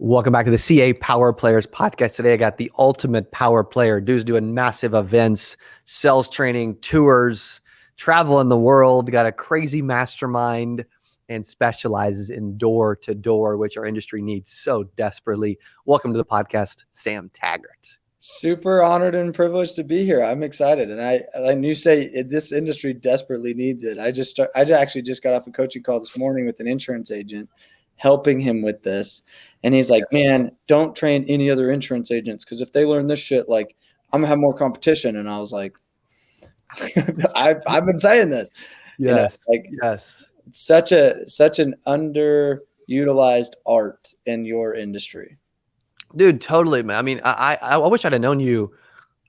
Welcome back to the CA Power Players podcast. Today, I got the ultimate power player. Dude's doing massive events, sales training, tours, travel in the world, got a crazy mastermind, and specializes in door-to-door, which our industry needs so desperately. Welcome to the podcast, Sam Taggart. Super honored and privileged to be here. I'm excited. And like you say, this industry desperately needs it. I actually just got off a coaching call this morning with an insurance agent, helping him with this. And he's like, man, don't train any other insurance agents, because if they learn this shit, like, I'm gonna have more competition. And I was like, I've been saying this. Yes. Yes. It's such an underutilized art in your industry. Dude, totally, man. I mean, I wish I'd have known you.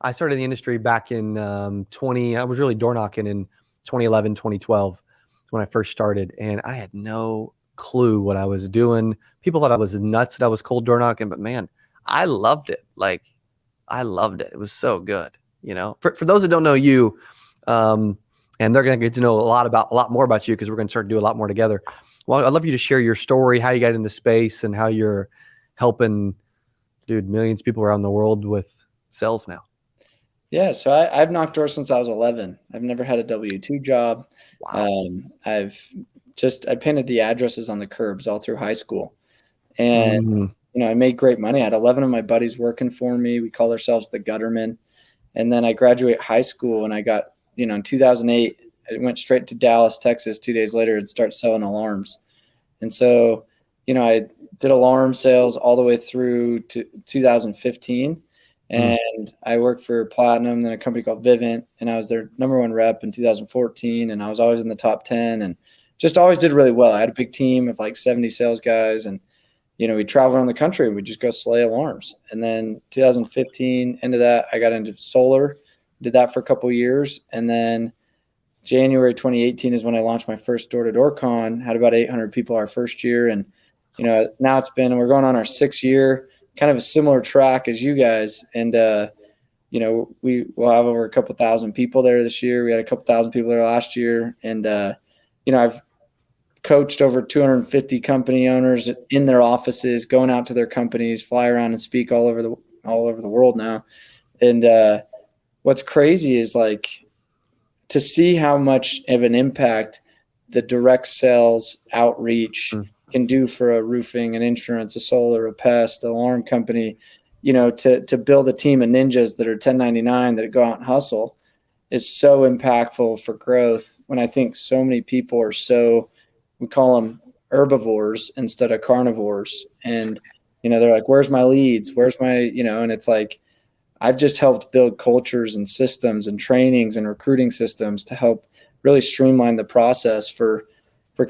I started in the industry back in I was really door knocking in 2011, 2012 when I first started. And I had no clue what I was doing. People thought I was nuts that I was cold door knocking, but man, I loved it. Like, I loved it. It was so good. You know, for those that don't know you, and they're going to get to know a lot more about you, because we're going to start to do a lot more together. Well, I'd love you to share your story, how you got into space, and how you're helping, millions of people around the world with sales now. Yeah. So I've knocked doors since I was 11. I've never had a W-2 job. Wow. I painted the addresses on the curbs all through high school. And, I made great money. I had 11 of my buddies working for me. We called ourselves the Guttermen. And then I graduated high school, and I got, in 2008, I went straight to Dallas, Texas 2 days later and started selling alarms. And so, I did alarm sales all the way through to 2015. And I worked for Platinum, then a company called Vivint, and I was their #1 rep in 2014. And I was always in the top 10 and just always did really well. I had a big team of like 70 sales guys, and, we traveled around the country and we'd just go slay alarms. And then 2015, into that, I got into solar, did that for a couple of years. And then January 2018 is when I launched my first door-to-door con, had about 800 people our first year. And, now we're going on our 6th year, kind of a similar track as you guys. And, we will have over a couple thousand people there this year. We had a couple thousand people there last year. And, I've coached over 250 company owners in their offices, going out to their companies, fly around and speak all over the world now. And what's crazy is, like, to see how much of an impact the direct sales outreach can do for a roofing, an insurance, a solar, a pest, an alarm company, to build a team of ninjas that are 1099 that go out and hustle is so impactful for growth. When I think so many people are we call them herbivores instead of carnivores. And, they're like, where's my leads? Where's my, and it's like, I've just helped build cultures and systems and trainings and recruiting systems to help really streamline the process for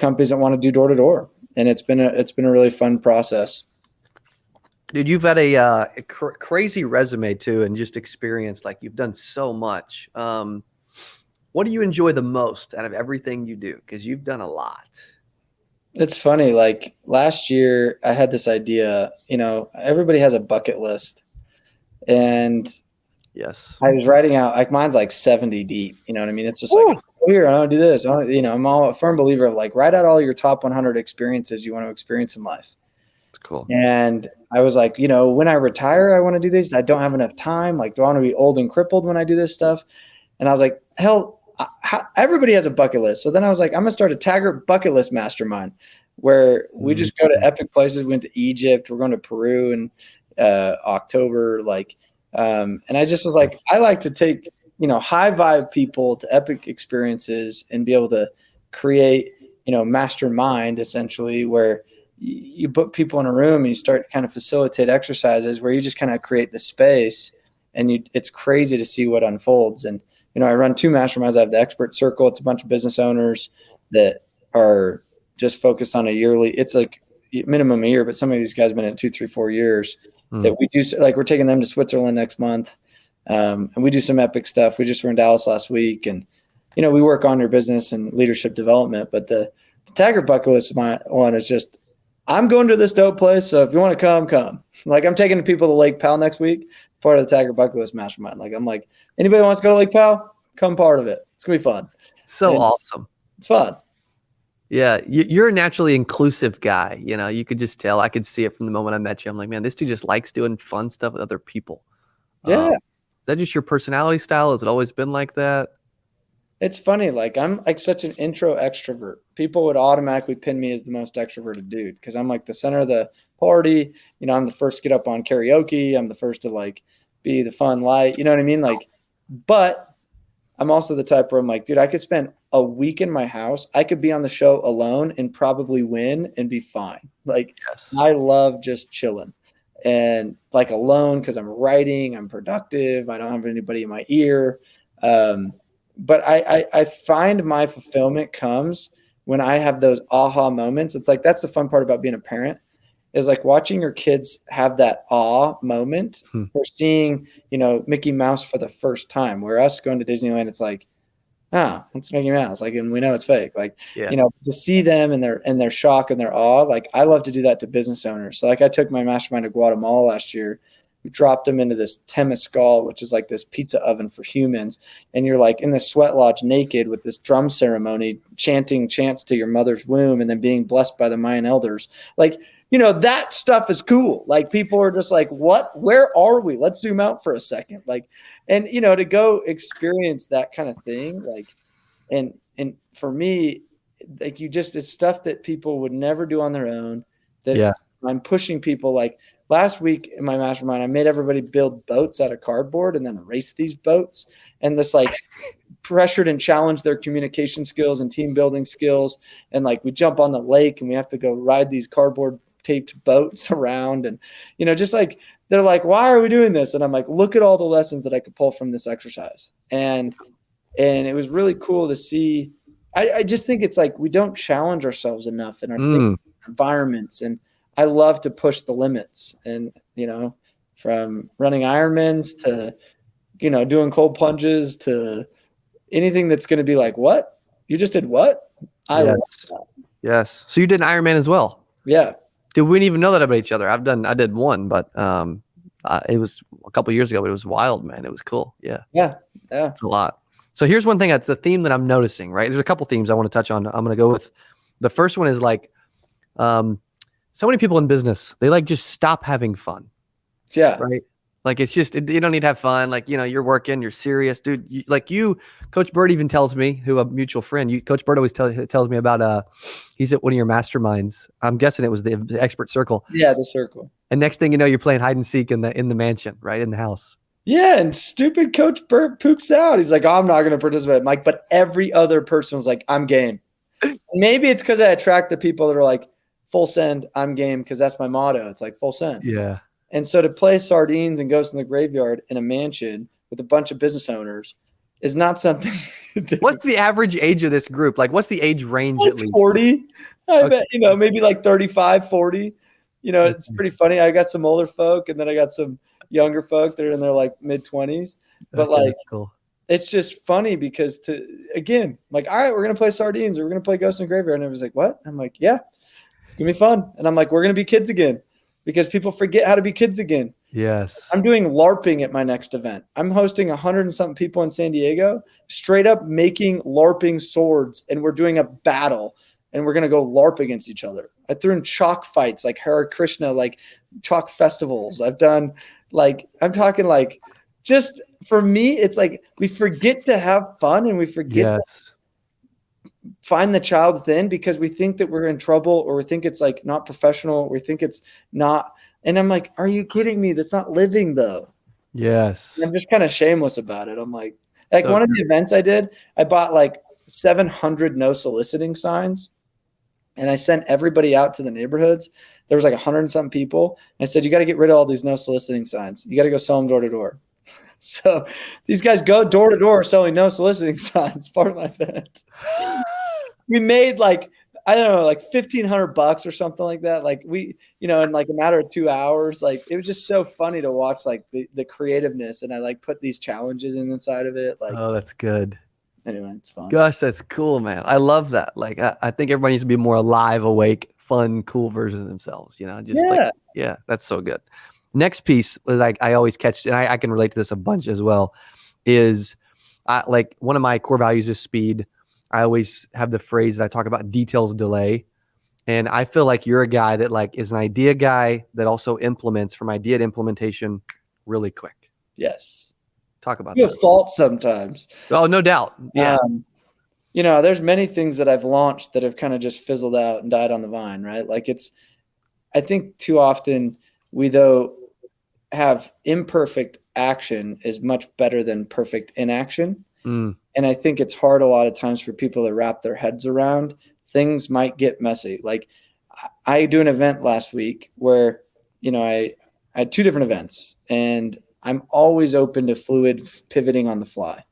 companies that want to do door to door. And it's been a really fun process. Dude, you've had a crazy resume too, and just experience. Like, you've done so much. What do you enjoy the most out of everything you do? Because you've done a lot. It's funny. Like, last year I had this idea, everybody has a bucket list. And yes, I was writing out, like, mine's like 70 deep. You know what I mean? It's just like, here, I want to do this. I'm a firm believer of, like, write out all your top 100 experiences you want to experience in life. It's cool. And I was like, when I retire, I want to do this. I don't have enough time. Like, do I want to be old and crippled when I do this stuff? And I was like, hell, everybody has a bucket list. So then I was like, I'm going to start a Taggart bucket list mastermind where we just go to epic places. We went to Egypt. We're going to Peru in October. And I just was like, I like to take, high vibe people to epic experiences and be able to create, mastermind, essentially, where you put people in a room and you start to kind of facilitate exercises where you just kind of create the space, and it's crazy to see what unfolds. And, I run 2 masterminds. I have the Expert Circle. It's a bunch of business owners that are just focused on it's like minimum a year, but some of these guys have been at 2, 3, 4 years that we do. Like, we're taking them to Switzerland next month. And we do some epic stuff. We just were in Dallas last week, and, we work on your business and leadership development. But the Taggart bucket list one is just, I'm going to this dope place. So if you want to come. Like, I'm taking people to Lake Powell next week, part of the Taggart bucket list mastermind. Like, I'm like, anybody wants to go to Lake Powell? Come part of it. It's going to be fun. So awesome. It's fun. Yeah, you're a naturally inclusive guy. You know, you could just tell. I could see it from the moment I met you. I'm like, man, this dude just likes doing fun stuff with other people. Yeah. Is that just your personality style? Has it always been like that? It's funny, like I'm like such an intro extrovert. People would automatically pin me as the most extroverted dude because I'm like the center of the party. You know, I'm the first to get up on karaoke. I'm the first to like be the fun light. You know what I mean? Like, but I'm also the type where I'm like, dude, I could spend a week in my house. I could be on the show alone and probably win and be fine. Like, Yes. I love just chilling and like alone because I'm writing, I'm productive, I don't have anybody in my ear. But I find my fulfillment comes when I have those aha moments. It's like that's the fun part about being a parent is like watching your kids have that awe moment for seeing, you know, Mickey Mouse for the first time. Where us going to Disneyland, it's like, oh, it's Mickey Mouse. Like, and we know it's fake. Like, Yeah. you know, to see them and their shock and their awe. Like, I love to do that to business owners. So, like, I took my mastermind to Guatemala last year. We dropped them into this Temescal, which is like this pizza oven for humans. And you're like in the sweat lodge naked with this drum ceremony, chanting chants to your mother's womb and then being blessed by the Mayan elders. Like, you know, that stuff is cool. Like people are just like, what, where are we? Let's zoom out for a second. Like, and you know, to go experience that kind of thing, like, and for me, like you just, it's stuff that people would never do on their own that Yeah. I'm pushing people. Like last week in my mastermind, I made everybody build boats out of cardboard and then race these boats. And this like pressured and challenged their communication skills and team building skills. And like we jump on the lake and we have to go ride these cardboard taped boats around. And, you know, just like, they're like, why are we doing this? And I'm like, look at all the lessons that I could pull from this exercise. And it was really cool to see. I just think it's like, we don't challenge ourselves enough in our environments. And I love to push the limits and, you know, from running Ironmans to, you know, doing cold plunges to anything that's going to be like, what? You just did what? I love that. Yes. So you did an Ironman as well? Yeah. Dude, we didn't even know that about each other. I did one, but it was a couple of years ago, but it was wild, man. It was cool. Yeah. Yeah. Yeah. It's a lot. So here's one thing that's the theme that I'm noticing, right? There's a couple themes I want to touch on. I'm going to go with the first one is like, so many people in business, they like just stop having fun. Yeah. Right. Like it's just, you don't need to have fun. Like, you know, you're working, you're serious, dude. Coach Bird even tells me, who a mutual friend, Coach Bird always tells me about, he's at one of your masterminds. I'm guessing it was the expert circle. Yeah. The circle. And next thing you know, you're playing hide and seek in the mansion, right? In the house. Yeah. And stupid Coach Bird poops out. He's like, I'm not going to participate. I'm like, but every other person was like, I'm game. Maybe it's because I attract the people that are like full send, I'm game. Cause that's my motto. It's like full send. Yeah. And so to play sardines and ghosts in the graveyard in a mansion with a bunch of business owners is not something. What's the average age of this group? Like, what's the age range like at least? 40. I bet, you know, maybe like 35, 40. You know, it's pretty funny. I got some older folk and then I got some younger folk that are in their like mid 20s. But Okay, like, cool. It's just funny because again, like, all right, we're going to play sardines or we're going to play ghosts in the graveyard. And I was like, what? I'm like, yeah, it's going to be fun. And I'm like, we're going to be kids again. Because people forget how to be kids again. Yes. I'm doing LARPing at my next event. I'm hosting 100 and something people in San Diego, straight up making LARPing swords. And we're doing a battle and we're going to go LARP against each other. I threw in chalk fights, like Hare Krishna, like chalk festivals. I've done like, I'm talking like, just for me, it's like we forget to have fun and we forget to find the child within because we think that we're in trouble or we think it's like not professional. Or we think it's not. And I'm like, are you kidding me? That's not living though. Yes. And I'm just kind of shameless about it. I'm like one of the events I did, I bought like 700 no soliciting signs and I sent everybody out to the neighborhoods. There was like 100 and something people. And I said, you got to get rid of all these no soliciting signs. You got to go sell them door to door. So these guys go door to door selling no soliciting signs. Part of my event. We made like, I don't know, like $1,500 or something like that. Like we, you know, in like a matter of 2 hours, like it was just so funny to watch like the creativeness. And I like put these challenges inside of it. Like, oh, that's good. Anyway, it's fun. Gosh, that's cool, man. I love that. Like, I think everybody needs to be more alive, awake, fun, cool version of themselves, you know, just yeah, that's so good. Next piece, like I always catch, and I can relate to this a bunch as well, is like one of my core values is speed. I always have the phrase that I talk about, details delay. And I feel like you're a guy that like is an idea guy that also implements from idea to implementation really quick. Yes. Talk about You that. have faults sometimes. Oh, no doubt. Yeah. You know, there's many things that I've launched that have kind of just fizzled out and died on the vine, right? Like I think too often we though have imperfect action is much better than perfect inaction. Mm. And I think it's hard a lot of times for people to wrap their heads around. Things might get messy. Like I do an event last week where, you know, I had 2 different events, and I'm always open to fluid pivoting on the fly.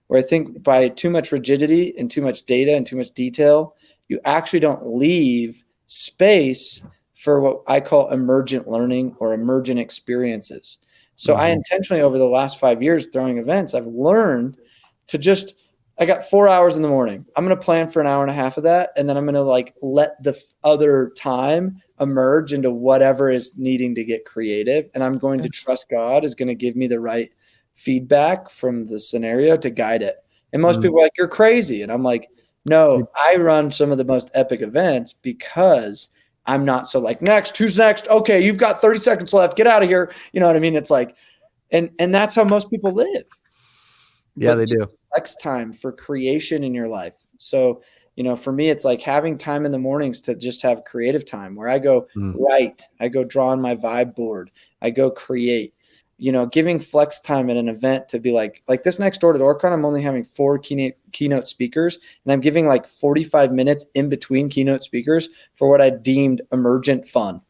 Where I think by too much rigidity and too much data and too much detail, you actually don't leave space for what I call emergent learning or emergent experiences. So I intentionally, over the last 5 years throwing events, I've learned to just, I got 4 hours in the morning. I'm going to plan for an hour and a half of that. And then I'm going to like let the other time emerge into whatever is needing to get creative. And I'm going to trust God is going to give me the right feedback from the scenario to guide it. And most people are like, you're crazy. And I'm like, no, I run some of the most epic events because I'm not so like, next, who's next? Okay, you've got 30 seconds left. Get out of here. You know what I mean? It's like, and that's how most people live. Yeah, But they do. Flex time for creation in your life. So, you know, for me, it's like having time in the mornings to just have creative time where I go write, I go draw on my vibe board, I go create. You know, giving flex time at an event to be like this next door to DoorCon, I'm only having 4 keynote speakers, and I'm giving like 45 minutes in between keynote speakers for what I deemed emergent fun.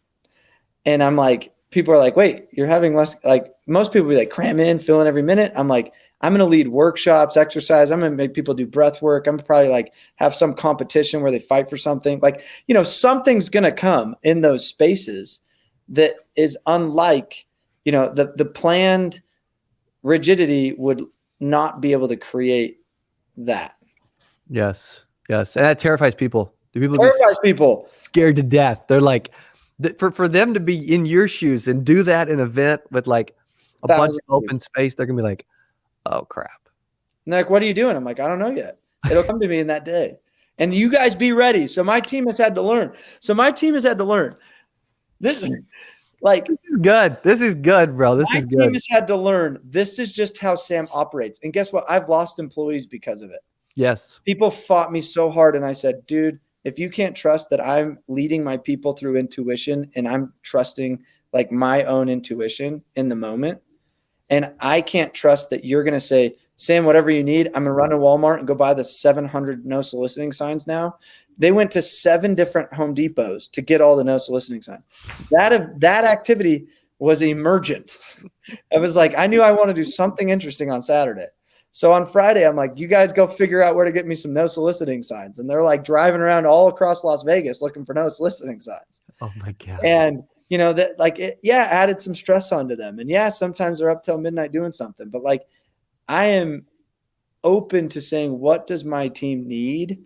And I'm like, people are like, wait, you're having less, like most people be like, cram in, fill in every minute. I'm like, I'm going to lead workshops, exercise. I'm going to make people do breath work. I'm probably like have some competition where they fight for something. Like, you know, something's going to come in those spaces that is unlike, you know, the planned rigidity would not be able to create that. Yes. Yes. And that terrifies people. Do people Terrifies people. Scared to death? They're like, for them to be in your shoes and do that in an event with like a bunch of open space, they're going to be like, oh crap. And they're like, what are you doing? I'm like, I don't know yet. It'll come to me in that day. And you guys be ready. So my team has had to learn. This is like, this is good. This is good, bro. This is good. My team has had to learn. This is just how Sam operates. And guess what? I've lost employees because of it. Yes. People fought me so hard. And I said, dude, if you can't trust that I'm leading my people through intuition and I'm trusting like my own intuition in the moment, and I can't trust that you're going to say, Sam, whatever you need, I'm going to run to Walmart and go buy the 700 no soliciting signs now. They went to 7 different Home Depots to get all the no soliciting signs. That activity was emergent. I was like, I knew I want to do something interesting on Saturday. So on Friday, I'm like, you guys go figure out where to get me some no soliciting signs. And they're like driving around all across Las Vegas looking for no soliciting signs. Oh my God. And you know, that like it, added some stress onto them. And sometimes they're up till midnight doing something, but like I am open to saying, what does my team need?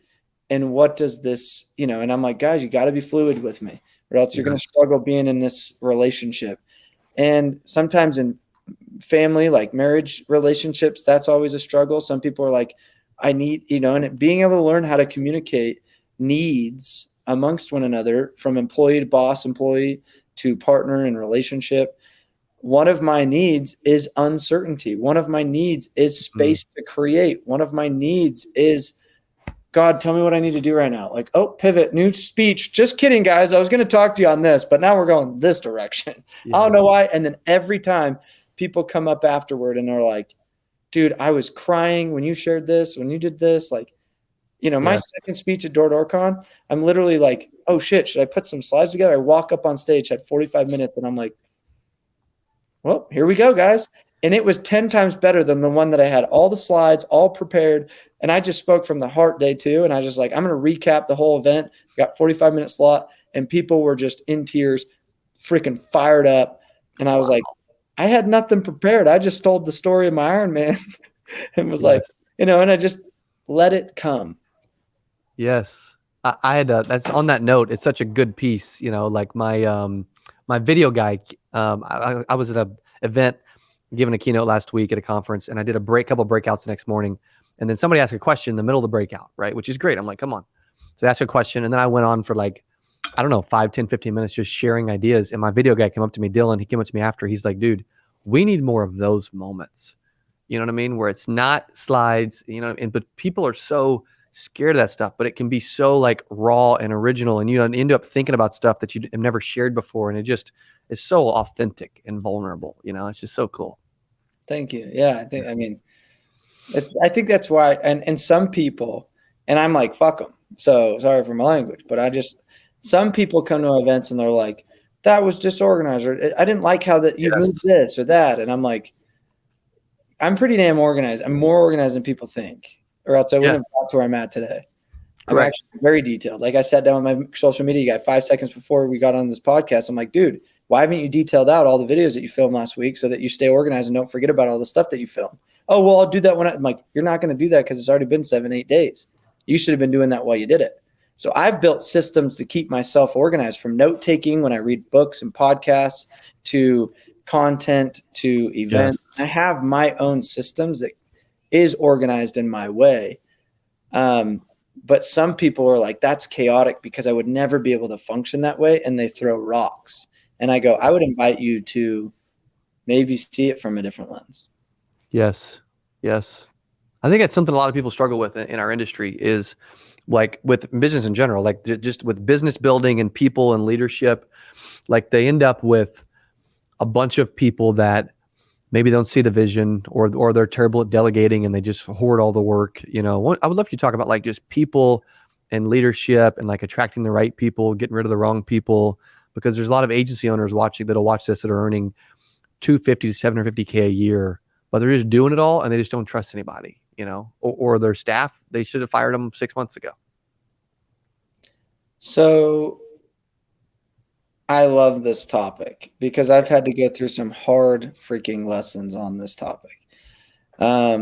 And what does this, you know, and I'm like, guys, you got to be fluid with me or else you're going to struggle being in this relationship. And sometimes in family, like marriage relationships, that's always a struggle. Some people are like, I need, you know, and being able to learn how to communicate needs amongst one another from employee to boss, employee to partner in relationship. One of my needs is uncertainty. One of my needs is space to create. One of my needs is, God, tell me what I need to do right now. Like, oh, pivot, new speech. Just kidding, guys. I was going to talk to you on this, but now we're going this direction. I don't know why. And then every time people come up afterward and they're like, dude, I was crying when you shared this, when you did this. Like, you know, my second speech at DoorCon, I'm literally like, oh shit, should I put some slides together? I walk up on stage, had 45 minutes, and I'm like, well, here we go, guys. And it was 10 times better than the one that I had all the slides, all prepared. And I just spoke from the heart day 2. And I just like, I'm going to recap the whole event. Got 45-minute slot. And people were just in tears, freaking fired up. And I was like, I had nothing prepared. I just told the story of my Ironman and was like, you know, and I just let it come. Yes. I had that's on that note. It's such a good piece, you know, like my video guy. I was at an event giving a keynote last week at a conference, and I did a couple breakouts the next morning. And then somebody asked a question in the middle of the breakout, right? Which is great. I'm like, come on. So that's a question. And then I went on for like, I don't know, 5, 10, 15 minutes just sharing ideas. And my video guy came up to me, Dylan, he came up to me after. He's like, dude, we need more of those moments. You know what I mean? Where it's not slides, but people are so scared of that stuff, but it can be so like raw and original. And you end up thinking about stuff that you have never shared before. And it just is so authentic and vulnerable. It's just so cool. Thank you. Yeah. I think that's why, and some people, and I'm like, fuck them. So sorry for my language, but some people come to events and they're like, that was disorganized, or I didn't like how that you moved this or that. And I'm like, I'm pretty damn organized. I'm more organized than people think, or else I wouldn't have got to where I'm at today. I'm actually very detailed. Like I sat down with my social media guy 5 seconds before we got on this podcast. I'm like, dude, why haven't you detailed out all the videos that you filmed last week so that you stay organized and don't forget about all the stuff that you filmed? Oh, well, I'll do that I'm like, you're not going to do that because it's already been 7-8 days. You should have been doing that while you did it. So I've built systems to keep myself organized, from note-taking when I read books and podcasts to content to events. Yes. I have my own systems that is organized in my way. But some people are like, that's chaotic because I would never be able to function that way. And they throw rocks. And I go, I would invite you to maybe see it from a different lens. Yes. Yes. I think that's something a lot of people struggle with in our industry, is like with business in general, like just with business building and people and leadership, like they end up with a bunch of people that maybe don't see the vision, or they're terrible at delegating and they just hoard all the work. I would love you to talk about like just people and leadership and like attracting the right people, getting rid of the wrong people, because there's a lot of agency owners that'll watch this that are earning $250 to $750K a year, but they're just doing it all and they just don't trust anybody, or their staff, they should have fired them 6 months ago. So I love this topic because I've had to go through some hard freaking lessons on this topic. I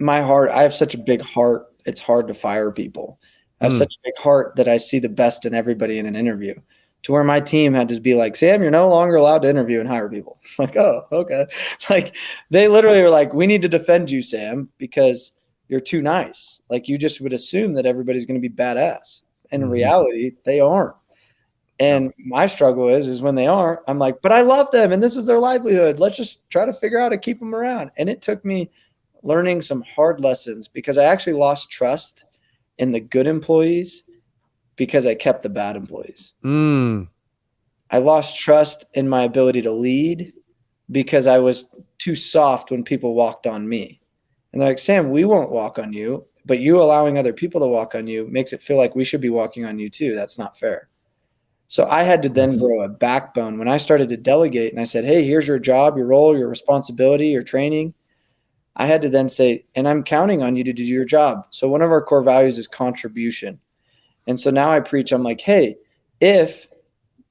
have such a big heart. It's hard to fire people. I have such a big heart that I see the best in everybody in an interview, to where my team had to be like, Sam, you're no longer allowed to interview and hire people. I'm like, oh, okay. Like they literally were like, we need to defend you, Sam, because you're too nice. Like you just would assume that everybody's going to be badass. In reality, they aren't. And my struggle is when they aren't, I'm like, but I love them and this is their livelihood. Let's just try to figure out how to keep them around. And it took me learning some hard lessons, because I actually lost trust in the good employees because I kept the bad employees. I lost trust in my ability to lead because I was too soft when people walked on me. And they're like, Sam, we won't walk on you, but you allowing other people to walk on you makes it feel like we should be walking on you too. That's not fair. So I had to then grow a backbone when I started to delegate, and I said, hey, here's your job, your role, your responsibility, your training. I had to then say, and I'm counting on you to do your job. So one of our core values is contribution. And so now I preach, I'm like, hey, if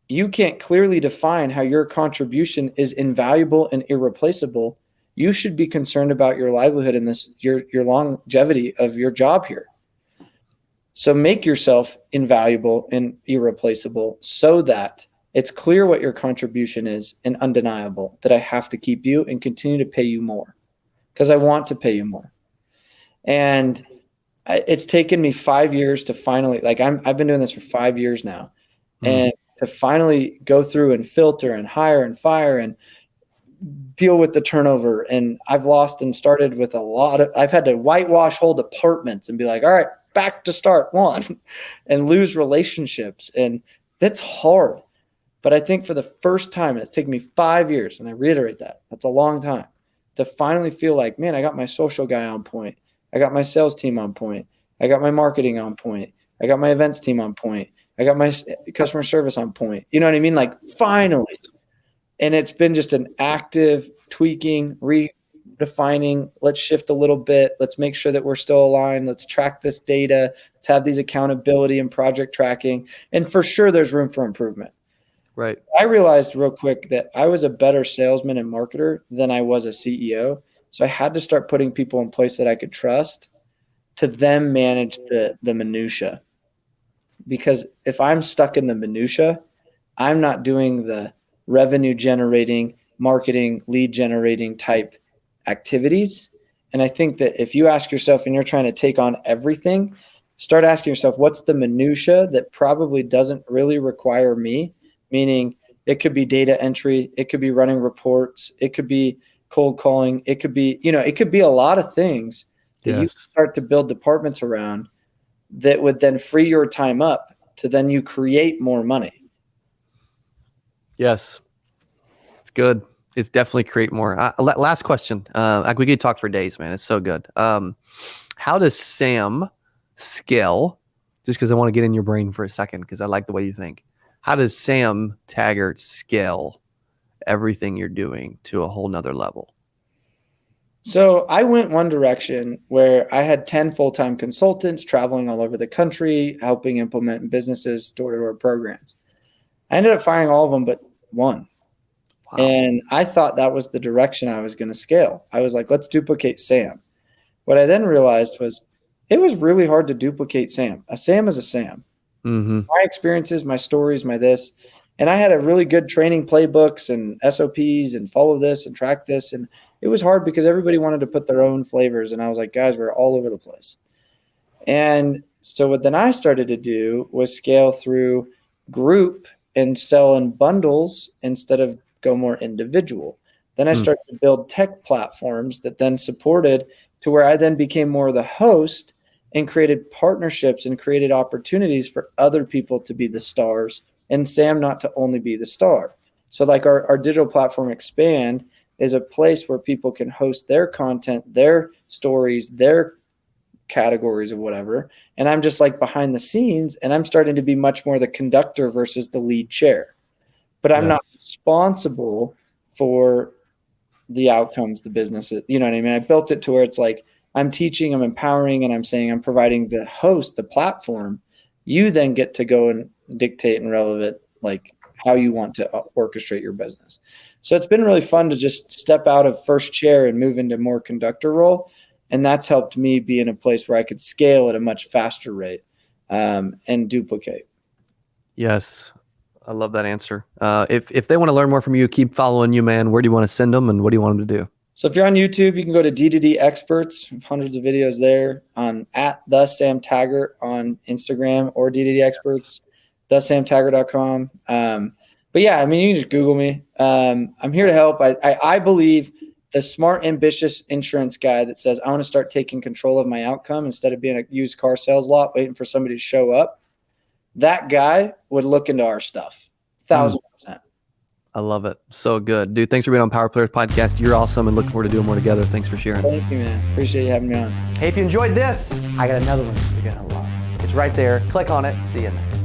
you can't clearly define how your contribution is invaluable and irreplaceable, you should be concerned about your livelihood and your longevity of your job here. So make yourself invaluable and irreplaceable so that it's clear what your contribution is and undeniable, that I have to keep you and continue to pay you more because I want to pay you more. And it's taken me 5 years to finally, I've been doing this for 5 years now, and to finally go through and filter and hire and fire and deal with the turnover. And I've lost and started with I've had to whitewash whole departments and be like, all right, back to start one, and lose relationships. And that's hard. But I think for the first time, and it's taken me 5 years, and I reiterate that's a long time, to finally feel like, man, I got my social guy on point. I got my sales team on point. I got my marketing on point. I got my events team on point. I got my customer service on point. You know what I mean? Like finally. And it's been just an active tweaking, redefining. Let's shift a little bit. Let's make sure that we're still aligned. Let's track this data. Let's have these accountability and project tracking. And for sure, there's room for improvement. Right. I realized real quick that I was a better salesman and marketer than I was a CEO. So I had to start putting people in place that I could trust to then manage the minutia. Because if I'm stuck in the minutia, I'm not doing the revenue generating, marketing, lead generating type activities. And I think that if you ask yourself and you're trying to take on everything, start asking yourself, what's the minutia that probably doesn't really require me? Meaning it could be data entry, it could be running reports, it could be cold calling, it could be, it could be a lot of things that you start to build departments around that would then free your time up to then you create more money. Yes. It's good. It's definitely create more. Last question. We could talk for days, man. It's so good. How does Sam scale? Just because I want to get in your brain for a second, because I like the way you think. How does Sam Taggart scale everything you're doing to a whole nother level? So I went one direction where I had 10 full-time consultants traveling all over the country, helping implement businesses door-to-door programs. I ended up firing all of them but one. Wow. And I thought that was the direction I was going to scale. I was like, let's duplicate Sam. What I then realized was it was really hard to duplicate Sam. A Sam is a Sam. Mm-hmm. My experiences, my stories, my this. And I had a really good training playbooks and SOPs and follow this and track this. And it was hard because everybody wanted to put their own flavors. And I was like, guys, we're all over the place. And so what then I started to do was scale through group and sell in bundles instead of go more individual. Then I started to build tech platforms that then supported to where I then became more the host and created partnerships and created opportunities for other people to be the stars and Sam not to only be the star. So like our digital platform Expand is a place where people can host their content, their stories, their categories of whatever. And I'm just like behind the scenes and I'm starting to be much more the conductor versus the lead chair. But I'm not responsible for the outcomes, the business. You know what I mean? I built it to where it's like I'm teaching, I'm empowering, and I'm saying I'm providing the host, the platform. You then get to go and dictate and relevant like how you want to orchestrate your business. So it's been really fun to just step out of first chair and move into more conductor role. And that's helped me be in a place where I could scale at a much faster rate and duplicate. Yes. I love that answer. If they want to learn more from you, keep following you, man. Where do you want to send them and what do you want them to do? So if you're on YouTube, you can go to D2D Experts. Hundreds of videos there on at the Sam Taggart on Instagram or D2D Experts, thesamtaggart.com. But yeah, I mean, you can just Google me. I'm here to help. I believe the smart, ambitious insurance guy that says, I want to start taking control of my outcome instead of being a used car sales lot, waiting for somebody to show up. That guy would look into our stuff. 1,000%. I love it. So good. Dude, thanks for being on Power Players Podcast. You're awesome and looking forward to doing more together. Thanks for sharing. Thank you, man. Appreciate you having me on. Hey, if you enjoyed this, I got another one you're going to love. It's right there. Click on it. See you in there.